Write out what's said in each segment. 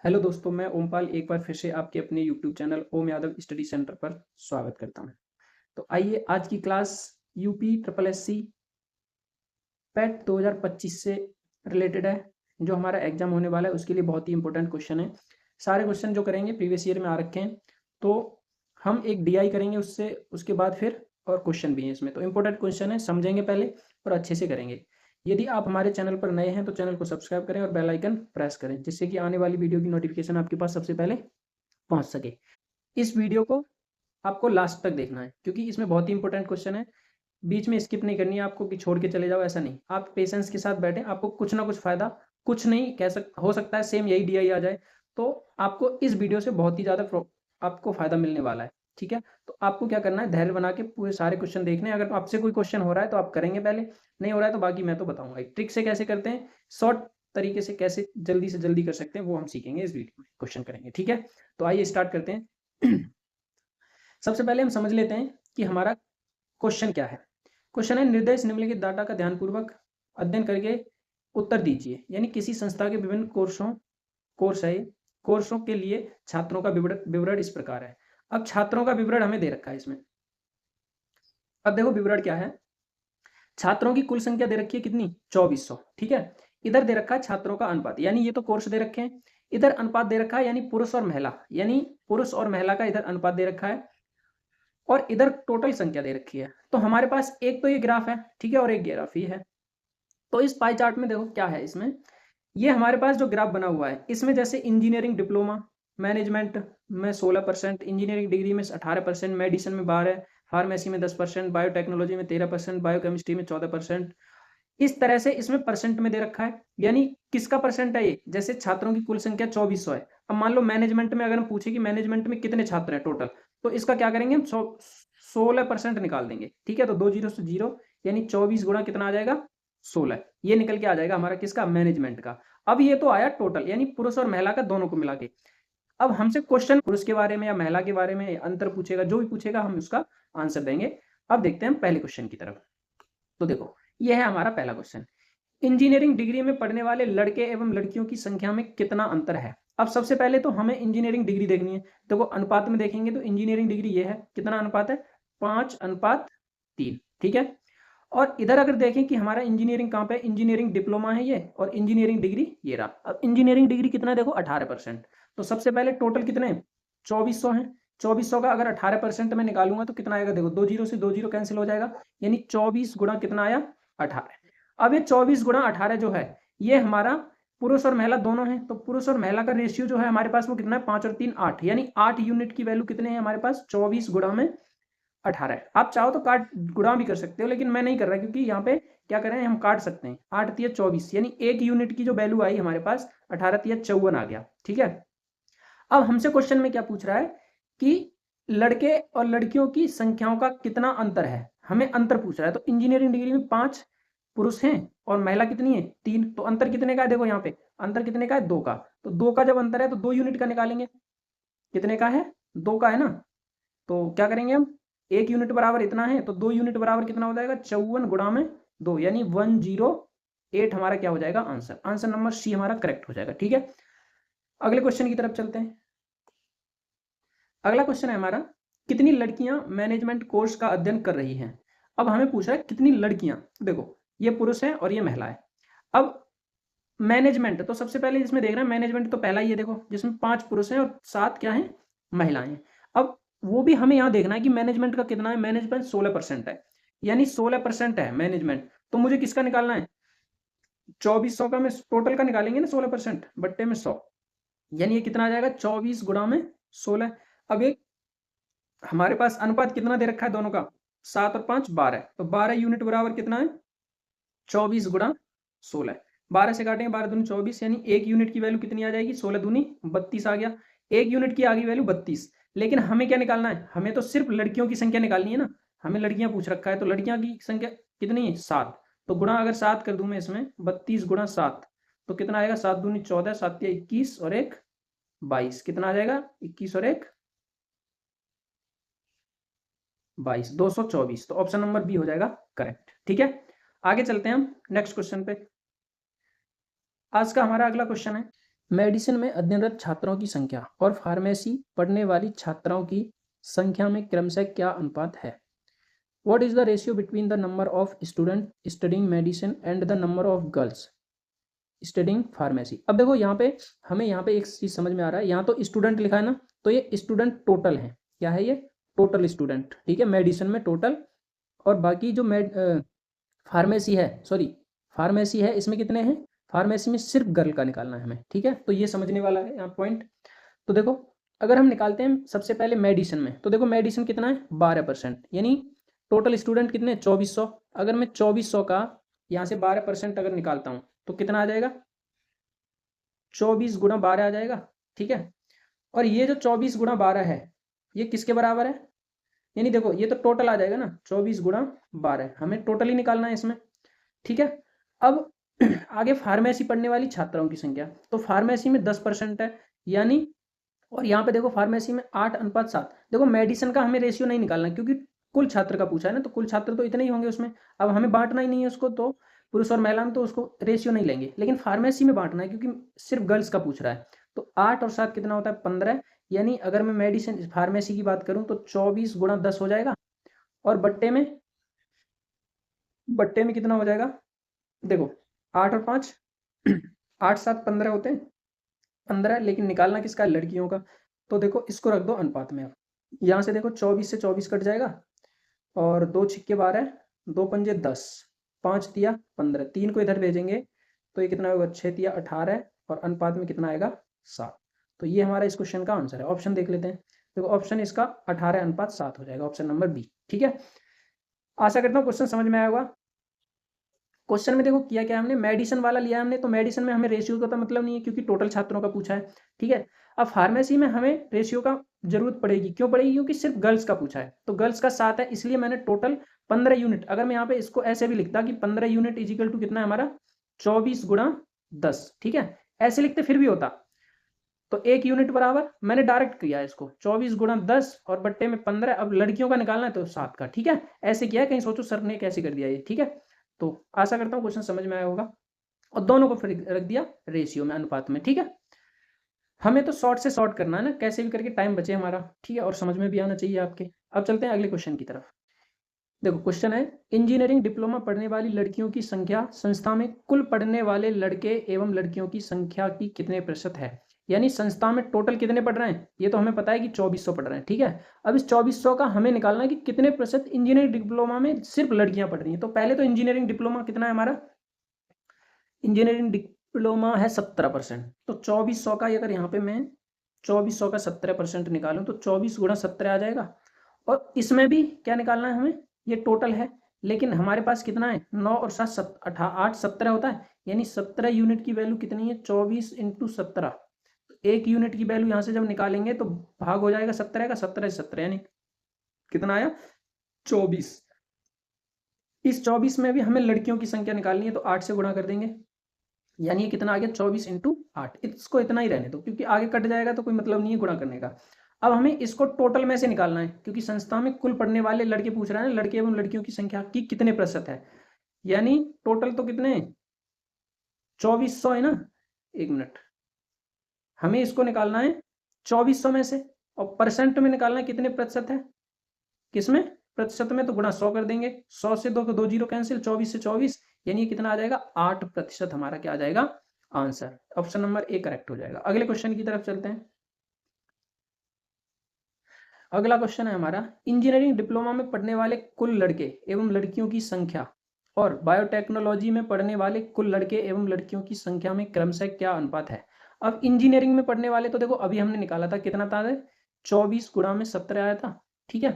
Hello दोस्तों, मैं ओमपाल एक बार फिर से आपके अपने यूट्यूब चैनल ओम यादव स्टडी सेंटर पर स्वागत करता हूं। तो आइए आज की class UP triple SC PAT 2025 से रिलेटेड है। जो हमारा एग्जाम होने वाला है उसके लिए बहुत ही इंपॉर्टेंट क्वेश्चन है। सारे क्वेश्चन जो करेंगे प्रीवियस ईयर में आ रखे हैं, तो हम एक डीआई करेंगे उससे, उसके बाद फिर और क्वेश्चन भी हैं इसमें। तो इंपॉर्टेंट क्वेश्चन है, समझेंगे पहले और अच्छे से करेंगे। यदि आप हमारे चैनल पर नए हैं तो चैनल को सब्सक्राइब करें और बेल आइकन प्रेस करें, जिससे कि आने वाली वीडियो की नोटिफिकेशन आपके पास सबसे पहले पहुंच सके। इस वीडियो को आपको लास्ट तक देखना है, क्योंकि इसमें बहुत ही इंपॉर्टेंट क्वेश्चन है। बीच में स्किप नहीं करनी है आपको कि छोड़ के चले जाओ, ऐसा नहीं। आप पेशेंस के साथ बैठे, आपको कुछ ना कुछ फायदा, कुछ नहीं हो सकता है सेम यही डीआई आ जाए। तो आपको इस वीडियो से बहुत ही ज़्यादा आपको फायदा मिलने वाला है। ठीक है, तो आपको क्या करना है, धैर्य बना के पूरे सारे क्वेश्चन देखने हैं। अगर आपसे कोई क्वेश्चन हो रहा है तो आप करेंगे पहले, नहीं हो रहा है तो बाकी मैं तो बताऊंगा। एक ट्रिक से कैसे करते हैं, शॉर्ट तरीके से कैसे जल्दी से जल्दी कर सकते हैं, वो हम सीखेंगे इस वीडियो में, क्वेश्चन करेंगे। ठीक है, तो आइए स्टार्ट करते हैं। सबसे पहले हम समझ लेते हैं कि हमारा क्वेश्चन क्या है। क्वेश्चन है, निर्देश निम्नलिखित डाटा का ध्यानपूर्वक अध्ययन करके उत्तर दीजिए। यानी किसी संस्था के विभिन्न कोर्सों के लिए छात्रों का विवरण विवरण इस प्रकार है। अब छात्रों का विवरण हमें दे रखा है इसमें। अब देखो विवरण क्या है। छात्रों की कुल संख्या दे रखी है कितनी, 2400। ठीक है, इधर दे रखा है छात्रों का अनुपात, यानी ये तो कोर्स दे रखे हैं। इधर अनुपात दे रखा है, यानी पुरुष और महिला, यानी पुरुष और महिला का इधर अनुपात दे रखा है। और इधर टोटल संख्या दे रखी है। तो हमारे पास एक तो ये ग्राफ है, ठीक है, और एक ग्राफ ही है। तो इस पाई चार्ट में देखो क्या है इसमें। ये हमारे पास जो ग्राफ बना हुआ है, इसमें जैसे इंजीनियरिंग डिप्लोमा, मैनेजमेंट में 16%, इंजीनियरिंग डिग्री में 18%, मेडिसिन में 12%, फार्मेसी में 10%, बायोटेक्नोलॉजी में 13%, बायोकेमिस्ट्री में 14%। इस तरह से इसमें परसेंट में दे रखा है। यानी किसका परसेंट है ये, जैसे छात्रों की कुल संख्या 2400 है। अब मान लो मैनेजमेंट में अगर हम पूछे कि मैनेजमेंट में कितने छात्र हैं टोटल, तो इसका क्या करेंगे हम, 16% निकाल देंगे। ठीक है, तो 2 जीरो से जीरो, यानी 24 गुणा कितना आ जाएगा, 16। ये निकल के आ जाएगा हमारा किसका, मैनेजमेंट का। अब ये तो आया टोटल, यानी पुरुष और महिला का दोनों को मिला के। अब हमसे क्वेश्चन पुरुष के बारे में या महिला के बारे में अंतर पूछेगा, जो भी पूछेगा हम उसका आंसर देंगे। अब देखते हैं हम पहले क्वेश्चन की तरफ। तो देखो यह है हमारा पहला क्वेश्चन। इंजीनियरिंग डिग्री में पढ़ने वाले लड़के एवं लड़कियों की संख्या में कितना अंतर है। अब सबसे पहले तो हमें इंजीनियरिंग डिग्री देखनी है। देखो अनुपात में देखेंगे तो इंजीनियरिंग डिग्री ये है, कितना अनुपात है, 5:3। ठीक है, और इधर अगर देखें कि हमारा इंजीनियरिंग कहाँ पे, इंजीनियरिंग डिप्लोमा है ये, और इंजीनियरिंग डिग्री ये रहा। अब इंजीनियरिंग डिग्री कितना है, देखो 18%। तो सबसे पहले टोटल कितने, 2400 है। 2400 का अगर 18% में निकालूंगा तो कितना आएगा, देखो 2 जीरो से 2 जीरो कैंसिल हो जाएगा, यानी 24 गुणा कितना आया, 18। अब ये 24 गुणा 18 जो है, ये हमारा पुरुष और महिला दोनों है। तो पुरुष और महिला का रेशियो जो है हमारे पास वो कितना है, 5 और 3 8, यानी 8 यूनिट की वैल्यू कितने हैं हमारे पास, 24 गुणा में 18 है। आप चाहो तो काट गुणा भी कर सकते हो, लेकिन मैं नहीं कर रहा, क्योंकि यहाँ पे क्या करें, हम काट सकते हैं। 8×3=24, यानी 1 यूनिट की जो वैल्यू आई हमारे पास, 18×3=54 आ गया। ठीक है, अब हमसे क्वेश्चन में क्या पूछ रहा है कि लड़के और लड़कियों की संख्याओं का कितना अंतर है, हमें अंतर पूछ रहा है। तो इंजीनियरिंग डिग्री में 5 पुरुष हैं और महिला कितनी है, 3। तो अंतर कितने का है, देखो यहाँ पे अंतर कितने का है, 2 का। तो 2 का जब अंतर है तो 2 यूनिट का निकालेंगे। कितने का है, 2 का है ना। तो क्या करेंगे हम, 1 यूनिट बराबर इतना है, तो 2 यूनिट बराबर कितना हो जाएगा, 54 गुणा में 2, यानी 108 हमारा क्या हो जाएगा, आंसर। आंसर नंबर सी हमारा करेक्ट हो जाएगा। ठीक है, अगले क्वेश्चन की तरफ चलते हैं। अगला क्वेश्चन है हमारा, कितनी लड़कियां मैनेजमेंट कोर्स का अध्ययन कर रही हैं। अब हमें पूछ रहा है कितनी लड़कियां। देखो ये पुरुष है और ये महिला है। अब मैनेजमेंट, तो सबसे पहले इसमें देख रहे हैं मैनेजमेंट, तो पहला ये देखो जिसमें 5 पुरुष हैं और 7 क्या है, महिलाएं हैं। अब वो भी हमें यहाँ देखना है कि मैनेजमेंट का कितना है, मैनेजमेंट 16% है, यानी 16% है मैनेजमेंट। तो मुझे किसका निकालना है, 2400 का, मैं टोटल का निकालेंगे ना, 16% बट्टे में 100, यानी ये कितना आ जाएगा, 24 गुणा में 16। अब एक हमारे पास अनुपात कितना दे रखा है दोनों का, 7 और 5 12। तो 12 यूनिट बराबर कितना है, 24 गुणा 16। 12 से काटेंगे, 12 दूनी 24, यानी 1 यूनिट की वैल्यू कितनी आ जाएगी, 16 दूनी 32 आ गया। 1 यूनिट की आ गई वैल्यू 32। लेकिन हमें क्या निकालना है, हमें तो सिर्फ लड़कियों की संख्या निकालनी है ना। हमें लड़कियां पूछ रखा है, तो लड़कियां की संख्या कितनी है, 7। तो गुणा अगर 7 कर दूं मैं इसमें, 32 गुणा 7, तो कितना आएगा, 7 दूनी 14, 7 या 21 और 1 22, कितना आ जाएगा, 21 और 1 22, 224। तो ऑप्शन नंबर बी हो जाएगा करेक्ट। ठीक है, आगे चलते हैं हम नेक्स्ट क्वेश्चन पे। आज का हमारा अगला क्वेश्चन है, मेडिसिन में अध्ययनरत छात्रों की संख्या और फार्मेसी पढ़ने वाली छात्राओं की संख्या में क्रमशः क्या अनुपात है? What is the ratio between the number of students studying medicine and the number of girls studying pharmacy? अब देखो यहाँ पे हमें यहाँ पे एक चीज समझ में आ रहा है, यहाँ तो स्टूडेंट लिखा है ना, तो ये स्टूडेंट टोटल है। क्या है ये? टोटल स्टूडेंट, ठीक है, मेडिसिन में टोटल। और बाकी जो फार्मेसी है, सॉरी फार्मेसी है, इसमें कितने हैं? फार्मेसी में सिर्फ गर्ल का निकालना है हमें, ठीक है। तो ये समझने वाला है यहाँ पॉइंट। तो देखो अगर हम निकालते हैं सबसे पहले मेडिसिन में, तो देखो मेडिसिन कितना है? 12%, यानी टोटल स्टूडेंट कितने? 2400। अगर मैं 2400 का यहाँ से 12% अगर निकालता हूँ तो कितना आ जाएगा? 24 गुणा 12 आ जाएगा, ठीक है। और ये जो 24 गुणा 12 है ये किसके बराबर है? यानी देखो ये तो टोटल आ जाएगा ना, 24 गुणा 12, हमें टोटल ही निकालना है इसमें, ठीक है। अब आगे फार्मेसी पढ़ने वाली छात्राओं की संख्या, तो फार्मेसी में 10% है, यानी, और यहाँ पे देखो फार्मेसी में 8:7। देखो मेडिसिन का हमें रेशियो नहीं निकालना क्योंकि कुल छात्र का पूछा है ना, तो कुल छात्र तो इतने ही होंगे उसमें। अब हमें बांटना ही नहीं है उसको, तो पुरुष और महिला में तो उसको रेशियो नहीं लेंगे, लेकिन फार्मेसी में बांटना है क्योंकि सिर्फ गर्ल्स का पूछ रहा है। तो 8 और 7 कितना होता है? 15। यानी अगर मैं मेडिसिन फार्मेसी की बात करूं तो 24 गुणा 10 हो जाएगा। और बट्टे में कितना हो जाएगा? देखो 8 और 5 8 7 15 होते हैं, 15, लेकिन निकालना किसका? लड़कियों का। तो देखो इसको रख दो अनुपात में। अब यहाँ से देखो 24 से 24 कट जाएगा, और 2 छिक्के 12, 2 पंजे 10, 5 तिया 15, 3 को इधर भेजेंगे तो ये कितना होगा? 6 तिया 18, और अनुपात में कितना आएगा? 7। तो ये हमारा इस क्वेश्चन का आंसर है। ऑप्शन देख लेते हैं। देखो ऑप्शन इसका 18:7 हो जाएगा, ऑप्शन नंबर बी, ठीक है। आशा करता हूँ क्वेश्चन समझ में आया होगा। क्वेश्चन में देखो किया क्या हमने? मेडिसिन वाला लिया हमने, तो मेडिसिन में हमें रेशियो का तो मतलब नहीं है क्योंकि टोटल छात्रों का पूछा है, ठीक है। अब फार्मेसी में हमें रेशियो का जरूरत पड़ेगी, क्यों पड़ेगी? क्योंकि सिर्फ गर्ल्स का पूछा है, तो गर्ल्स का 7 है, इसलिए मैंने टोटल 15 यूनिट। अगर मैं यहाँ पे इसको ऐसे भी लिखता कि 15 यूनिट इजिकल टू कितना है हमारा? 24 गुणा 10, ठीक है, ऐसे लिखते फिर भी होता। तो 1 यूनिट बराबर, मैंने डायरेक्ट किया इसको 24 गुणा 10 और बट्टे में 15। अब लड़कियों का निकालना है तो 7 का, ठीक है। ऐसे किया है, कहीं सोचो सर ने कैसे कर दिया ये, ठीक है। तो आशा करता हूँ क्वेश्चन समझ में आया होगा, और दोनों को फिर रख दिया रेशियो में, अनुपात में, ठीक है। हमें तो शॉर्ट से शॉर्ट करना है ना, कैसे भी करके टाइम बचे हमारा, ठीक है, और समझ में भी आना चाहिए आपके। अब चलते हैं अगले क्वेश्चन की तरफ। देखो क्वेश्चन है, इंजीनियरिंग डिप्लोमा पढ़ने वाली लड़कियों की संख्या संस्था में कुल पढ़ने वाले लड़के एवं लड़कियों की संख्या की कितने प्रतिशत है? यानी संस्था में टोटल कितने पढ़ रहे हैं, ये तो हमें पता है कि 2400 पढ़ रहे हैं, ठीक है। अब इस 2400 का हमें निकालना है कि कितने प्रतिशत इंजीनियरिंग डिप्लोमा में सिर्फ लड़कियां पढ़ रही हैं। तो पहले तो इंजीनियरिंग डिप्लोमा कितना है हमारा? इंजीनियरिंग डिप्लोमा है 17%। तो 2400 का अगर यहाँ पे मैं 2400 का 17% निकालूं तो 24 गुणा 17 आ जाएगा। और इसमें भी क्या निकालना है हमें? ये टोटल है, लेकिन हमारे पास कितना है? 9 और 7 8 17 होता है, यानी 17 यूनिट की वैल्यू कितनी है? 24 इंटू 17। एक यूनिट की वैल्यू यहाँ से जब निकालेंगे तो भाग हो जाएगा 17 का, 17 से 17 यानी कितना आया? 24। इस 24 में भी हमें लड़कियों की संख्या निकालनी है, तो 8 से गुणा कर देंगे, यानी ये कितना आ गया? 24 इंटू 8। इसको इतना ही रहने दो क्योंकि आगे कट जाएगा तो कोई मतलब नहीं है गुणा करने का। अब हमें इसको टोटल में से निकालना है क्योंकि संस्था में कुल पढ़ने वाले लड़के पूछ रहा है, लड़के एवं लड़कियों की संख्या की कितने प्रतिशत है। यानी टोटल तो कितने? 2400 है ना। एक मिनट, हमें इसको निकालना है 2400 में से, और परसेंट में निकालना है कितने प्रतिशत है। किसमें? प्रतिशत में। तो गुणा 100 कर देंगे, 100 से 2 जीरो कैंसिल, 24 से 24, यानी कितना आ जाएगा? 8% हमारा क्या आ जाएगा? Answer. Option number A correct हो जाएगा। अगले क्वेश्चन की तरफ चलते हैं। अगला क्वेश्चन है हमारा, इंजीनियरिंग डिप्लोमा में पढ़ने वाले कुल लड़के एवं लड़कियों की संख्या और बायोटेक्नोलॉजी में पढ़ने वाले कुल लड़के एवं लड़कियों की संख्या में क्रमशः क्या अनुपात है? अब इंजीनियरिंग में पढ़ने वाले तो देखो अभी हमने निकाला था, कितना था? 24 गुणा में 17 आया था, ठीक है,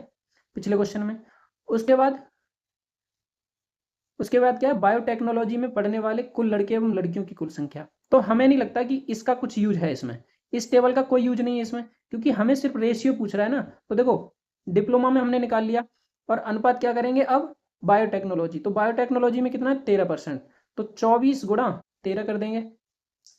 पिछले क्वेश्चन में। उसके बाद क्या है? बायोटेक्नोलॉजी में पढ़ने वाले कुल लड़के एवं लड़कियों की कुल संख्या। तो हमें नहीं लगता कि इसका कुछ यूज है इसमें, इस टेबल का कोई यूज नहीं है इसमें, क्योंकि हमें सिर्फ रेशियो पूछ रहा है ना। तो देखो डिप्लोमा में हमने निकाल लिया, और अनुपात क्या करेंगे अब? बायोटेक्नोलॉजी। तो बायोटेक्नोलॉजी में कितना है? 13%। तो 24 गुणा 13 कर देंगे,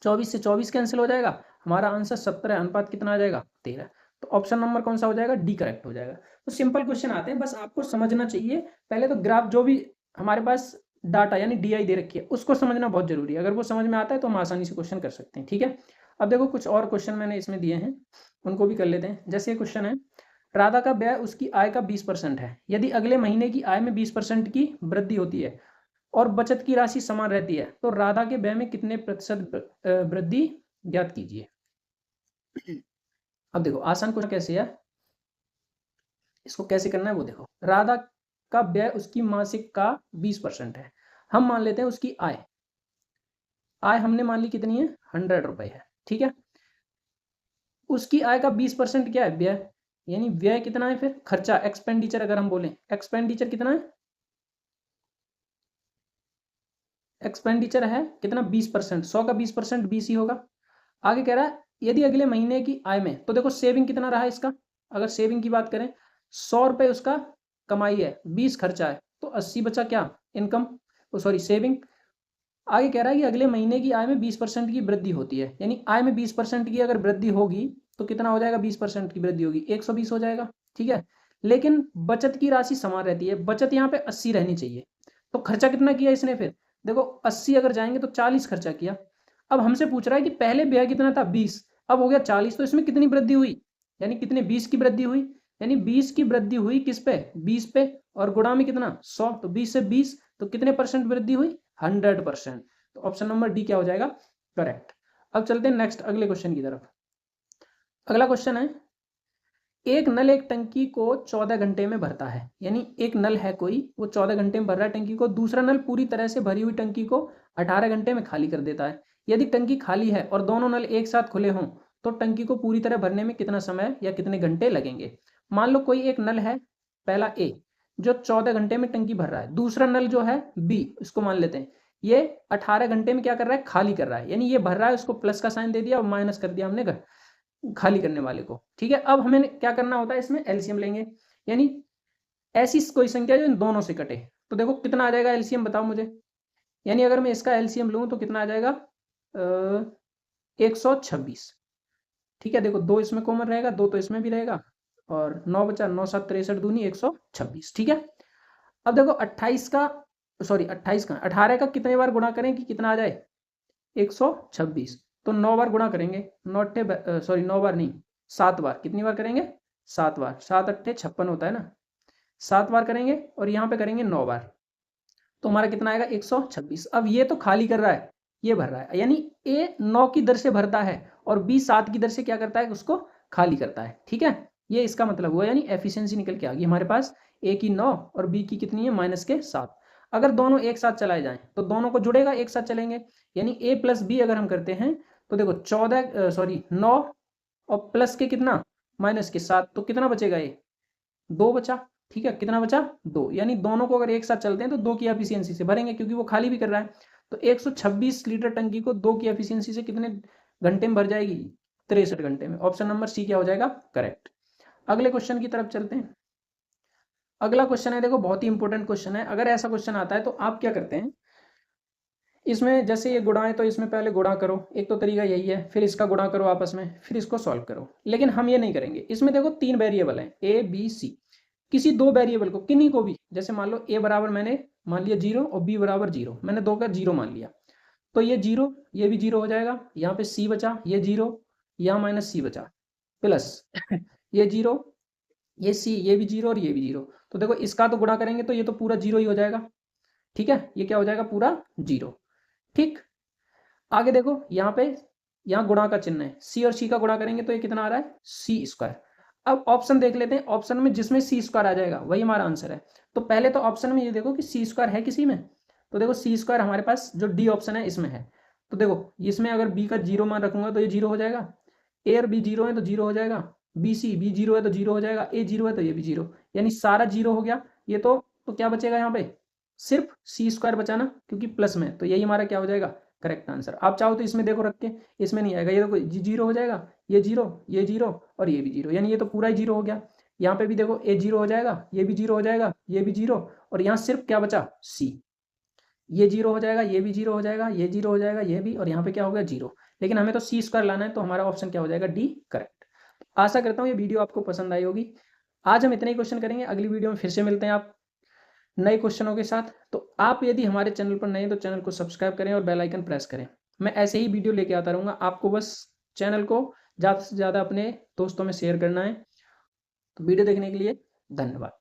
24 से 24 कैंसिल हो जाएगा, हमारा आंसर 17, अनुपात कितना आ जाएगा? 13। तो ऑप्शन नंबर कौन सा हो जाएगा? डी करेक्ट हो जाएगा। तो सिंपल क्वेश्चन आते हैं, बस आपको समझना चाहिए। पहले तो ग्राफ जो भी हमारे पास डाटा यानी डीआई दे रखी है उसको समझना बहुत जरूरी है। अगर वो समझ में आता है तो हम आसानी से क्वेश्चन कर सकते हैं, ठीक है। अब देखो कुछ और क्वेश्चन मैंने इसमें दिए हैं, उनको भी कर लेते हैं। जैसे ये क्वेश्चन है, राधा का व्यय उसकी आय का 20% है, यदि अगले महीने की आय में 20% की वृद्धि होती है और बचत की राशि समान रहती है, तो राधा के व्यय में कितने प्रतिशत वृद्धि ज्ञात कीजिए। अब देखो आसान क्वेश्चन कैसे है, इसको कैसे करना है वो देखो। राधा का व्यय उसकी मासिक का 20% है, हम मान लेते हैं उसकी आय, आय हमने मान ली कितनी है, 100 रुपए है, ठीक है। उसकी आय का 20% क्या है, व्यय, यानी व्यय कितना है, फिर खर्चा, एक्सपेंडिचर अगर हम बोलें, एक्सपेंडिचर कितना है, एक्सपेंडिचर है कितना 20%, 100 का 20% 20 ही होगा। आगे कह रहा है यदि अगले महीने की आय में, तो देखो सेविंग कितना रहा इसका, अगर सेविंग की बात करें 100 रुपए उसका कमाई है, 20 खर्चा है, तो 80 बचा क्या, इनकम, सॉरी सेविंग। आगे कह रहा है कि अगले महीने की आय में 20% की वृद्धि होती है, यानी आय में 20% की अगर वृद्धि होगी तो कितना हो जाएगा, 20% की वृद्धि होगी 120 हो जाएगा, ठीक है। लेकिन बचत की राशि समान रहती है, बचत यहाँ पे 80 रहनी चाहिए, तो खर्चा कितना किया इसने, फिर देखो 80 अगर जाएंगे तो 40 खर्चा किया। अब हमसे पूछ रहा है कि पहले व्यय कितना था 20, अब हो गया 40, तो इसमें कितनी वृद्धि हुई, यानी कितने 20 की वृद्धि हुई, यानी 20 की वृद्धि हुई किस पे, 20 पे, और गुणा में कितना 100, तो 20 से 20, तो कितने परसेंट वृद्धि हुई, 100%। तो ऑप्शन नंबर डी क्या हो जाएगा, करेक्ट। अब चलते हैं नेक्स्ट अगले क्वेश्चन की तरफ। अगला क्वेश्चन है, एक नल एक टंकी को 14 घंटे में भरता है, यानी एक नल है कोई, वो 14 घंटे में भर रहा है टंकी को, दूसरा नल पूरी तरह से भरी हुई टंकी को 18 घंटे में खाली कर देता है। यदि टंकी खाली है और दोनों नल एक साथ खुले हों तो टंकी को पूरी तरह भरने में कितना समय या कितने घंटे लगेंगे। मान लो कोई एक नल है, पहला ए, जो 14 घंटे में टंकी भर रहा है, दूसरा नल जो है बी, इसको मान लेते हैं, ये 18 घंटे में क्या कर रहा है, खाली कर रहा है, यानी ये भर रहा है, उसको प्लस का साइन दे दिया और माइनस कर दिया हमने खाली करने वाले को, ठीक है। अब हमें क्या करना होता है, इसमें एलसीएम लेंगे, यानी ऐसी कोई संख्या जो इन दोनों से कटे, तो देखो कितना आ जाएगा एलसीएम बताओ मुझे, यानी अगर मैं इसका एलसीएम लूं तो कितना आ जाएगा 126, ठीक है। देखो 2 इसमें कॉमन रहेगा, 2 तो इसमें भी रहेगा, और 9 बचा, 9 7 63 दूनी 126, ठीक है। अब देखो 28 का, सॉरी 28 का 18 का कितने बार गुणा करें कि कितना आ जाए 126, तो 9 बार गुणा करेंगे, 9 बार नहीं, 7 बार, कितनी बार करेंगे 7 बार, 7 अट्ठे 56 होता है ना, 7 बार करेंगे और यहाँ पे करेंगे 9 बार, तो हमारा कितना आएगा 126। अब ये तो खाली कर रहा है, ये भर रहा है, यानी ए 9 की दर से भरता है और बी 7 की दर से क्या करता है, उसको खाली करता है, ठीक है। ये इसका मतलब हुआ, यानी एफिशिएंसी निकल के आ गई हमारे पास, ए की 9 और बी की कितनी है माइनस के 7। अगर दोनों एक साथ चलाए जाएं तो दोनों को जुड़ेगा, एक साथ चलेंगे, यानी ए प्लस बी अगर हम करते हैं तो देखो 9 और प्लस के कितना माइनस के 7, तो कितना बचेगा, ये 2 बचा, ठीक है। कितना बचा 2, यानी दोनों को अगर एक साथ चलते हैं तो 2 की एफिशिएंसी से भरेंगे, क्योंकि वो खाली भी कर रहा है। तो 126 लीटर टंकी को 2 की एफिशिएंसी से कितने घंटे में भर जाएगी, 63 घंटे में। ऑप्शन नंबर सी क्या हो जाएगा, करेक्ट। अगले क्वेश्चन की तरफ चलते हैं। अगला क्वेश्चन है, देखो बहुत ही इंपॉर्टेंट क्वेश्चन है, अगर ऐसा क्वेश्चन आता है तो आप क्या करते हैं, इसमें जैसे ये गुणा है तो इसमें पहले गुणा करो, एक तो तरीका यही है, फिर इसका गुणा करो आपस में, फिर इसको सॉल्व करो। लेकिन हम ये नहीं करेंगे, इसमें देखो 3 वेरिएबल हैं ए बी सी, किसी 2 वेरिएबल को किन्हीं को भी, जैसे मान लो ए बराबर मैंने मान लिया 0 और बी बराबर 0, मैंने 2 का 0 मान लिया, तो ये 0 ये भी 0 हो जाएगा, यहाँ पे सी बचा, ये 0, यहाँ माइनस सी बचा, प्लस ये 0, ये सी, ये भी 0 और ये भी 0, तो देखो इसका तो गुणा करेंगे तो ये तो पूरा 0 ही हो जाएगा, ठीक है। ये क्या हो जाएगा, पूरा 0, ठीक। आगे देखो यहाँ पे, यहाँ गुणा का चिन्ह है, सी और सी का गुणा करेंगे तो ये कितना आ रहा है, सी स्क्वायर। अब ऑप्शन देख लेते हैं, ऑप्शन में जिसमें सी स्क्वायर आ जाएगा वही हमारा आंसर है। तो पहले तो ऑप्शन में ये देखो कि सी स्क्वायर है किसी में, तो देखो सी स्क्वायर हमारे पास जो डी ऑप्शन है इसमें है, तो देखो इसमें अगर बी का 0 मान रखूंगा तो ये 0 हो जाएगा, ए और बी 0 है तो 0 हो जाएगा, बी सी बी 0 है तो 0 हो जाएगा, ए 0 है तो ये भी 0, यानी सारा 0 हो गया। ये तो क्या बचेगा यहाँ पे, सिर्फ सी स्क्वायर बचा ना, क्योंकि प्लस में, तो यही हमारा क्या हो जाएगा, करेक्ट आंसर। आप चाहो तो इसमें देखो रख के, इसमें नहीं आएगा, ये देखो 0 हो जाएगा, ये 0 ये 0 और ये भी 0, यानी ये तो पूरा ही 0 हो गया। यहाँ पे भी देखो ए 0 हो जाएगा, ये भी 0 हो जाएगा, ये भी 0, और यहाँ सिर्फ क्या बचा सी, ये 0 हो जाएगा, ये भी 0 हो जाएगा, ये 0 हो जाएगा, ये भी, और यहाँ पे क्या हो गया 0। लेकिन हमें तो सी स्क्वायर लाना है, तो हमारा ऑप्शन क्या हो जाएगा, डी, करेक्ट। आशा करता हूँ ये वीडियो आपको पसंद आई होगी। आज हम इतने ही क्वेश्चन करेंगे, अगली वीडियो में फिर से मिलते हैं आप नए क्वेश्चनों के साथ। तो आप यदि हमारे चैनल पर नए हैं तो चैनल को सब्सक्राइब करें और बेल आइकन प्रेस करें, मैं ऐसे ही वीडियो लेके आता रहूँगा, आपको बस चैनल को ज़्यादा से ज़्यादा अपने दोस्तों में शेयर करना है। तो वीडियो देखने के लिए धन्यवाद।